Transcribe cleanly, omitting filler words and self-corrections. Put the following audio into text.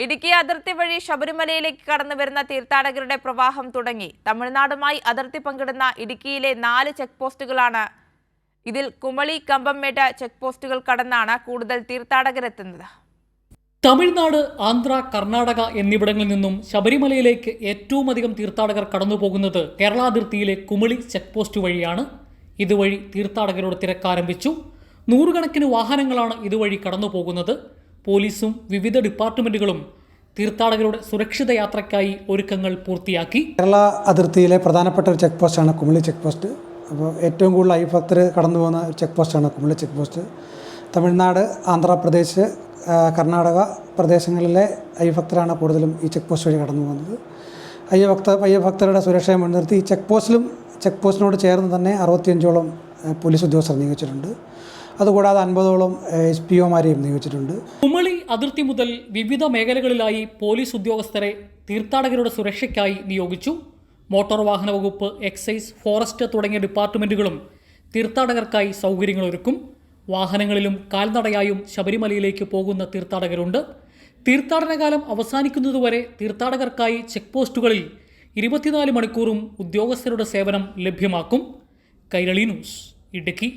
ഇടുക്കി അതിർത്തി വഴി ശബരിമലയിലേക്ക് കടന്നുവരുന്ന തീർത്ഥാടകരുടെ പ്രവാഹം തുടങ്ങി. തമിഴ്നാടുമായി അതിർത്തി പങ്കിടുന്ന ഇടുക്കിയിലെ 4 ചെക്ക് പോസ്റ്റുകളാണ്. ഇതിൽ കുമളി, കമ്പംമേട് ചെക്ക് പോസ്റ്റുകൾ കടന്നാണ് കൂടുതൽ തീർത്ഥാടകരെത്തുന്നത്. തമിഴ്നാട്, ആന്ധ്ര, കർണാടക എന്നിവിടങ്ങളിൽ നിന്നും ശബരിമലയിലേക്ക് ഏറ്റവും അധികം തീർത്ഥാടകർ കടന്നുപോകുന്നത് കേരള അതിർത്തിയിലെ കുമളി ചെക്ക് പോസ്റ്റ് വഴിയാണ്. ഇതുവഴി തീർത്ഥാടകരുടെ തിരക്കാരംഭിച്ചു. നൂറുകണക്കിന് വാഹനങ്ങളാണ് ഇതുവഴി കടന്നുപോകുന്നത്. പോലീസും വിവിധ ഡിപ്പാർട്ട്മെന്റുകളും തീർത്ഥാടകരുടെ സുരക്ഷിത യാത്രയ്ക്കായി ഒരുക്കങ്ങൾ പൂർത്തിയാക്കി. കേരള അതിർത്തിയിലെ പ്രധാനപ്പെട്ട ഒരു ചെക്ക് പോസ്റ്റാണ് കുമളി ചെക്ക് പോസ്റ്റ്. അപ്പോൾ ഏറ്റവും കൂടുതൽ അയ്യഭക്തർ കടന്നു പോകുന്ന ഒരു ചെക്ക് പോസ്റ്റാണ് കുമളി ചെക്ക് പോസ്റ്റ്. തമിഴ്നാട്, ആന്ധ്രാപ്രദേശ്, കർണാടക പ്രദേശങ്ങളിലെ അയ്യഭക്തരാണ് കൂടുതലും ഈ ചെക്ക് പോസ്റ്റ് വഴി കടന്നു പോകുന്നത്. അയ്യഭക്തരുടെ സുരക്ഷയെ മുൻനിർത്തി ഈ ചെക്ക് പോസ്റ്റിനോട് ചേർന്ന് തന്നെ 65ഓളം പോലീസ് ഉദ്യോഗസ്ഥർ നിയോഗിച്ചിട്ടുണ്ട്. അതുകൂടാതെ 50ഓളം SPOമാരെയും നിയോഗിച്ചിട്ടുണ്ട്. കുമളി അതിർത്തി മുതൽ വിവിധ മേഖലകളിലായി പോലീസ് ഉദ്യോഗസ്ഥരെ തീർത്ഥാടകരുടെ സുരക്ഷയ്ക്കായി നിയോഗിച്ചു. മോട്ടോർ വാഹന വകുപ്പ്, എക്സൈസ്, ഫോറസ്റ്റ് തുടങ്ങിയ ഡിപ്പാർട്ട്മെന്റുകളും തീർത്ഥാടകർക്കായി സൗകര്യങ്ങളൊരുക്കും. വാഹനങ്ങളിലും കാൽനടയായും ശബരിമലയിലേക്ക് പോകുന്ന തീർത്ഥാടകരുണ്ട്. തീർത്ഥാടനകാലം അവസാനിക്കുന്നതുവരെ തീർത്ഥാടകർക്കായി ചെക്ക് പോസ്റ്റുകളിൽ 24 മണിക്കൂറും ഉദ്യോഗസ്ഥരുടെ സേവനം ലഭ്യമാക്കും. കൈരളി ന്യൂസ്, ഇടുക്കി.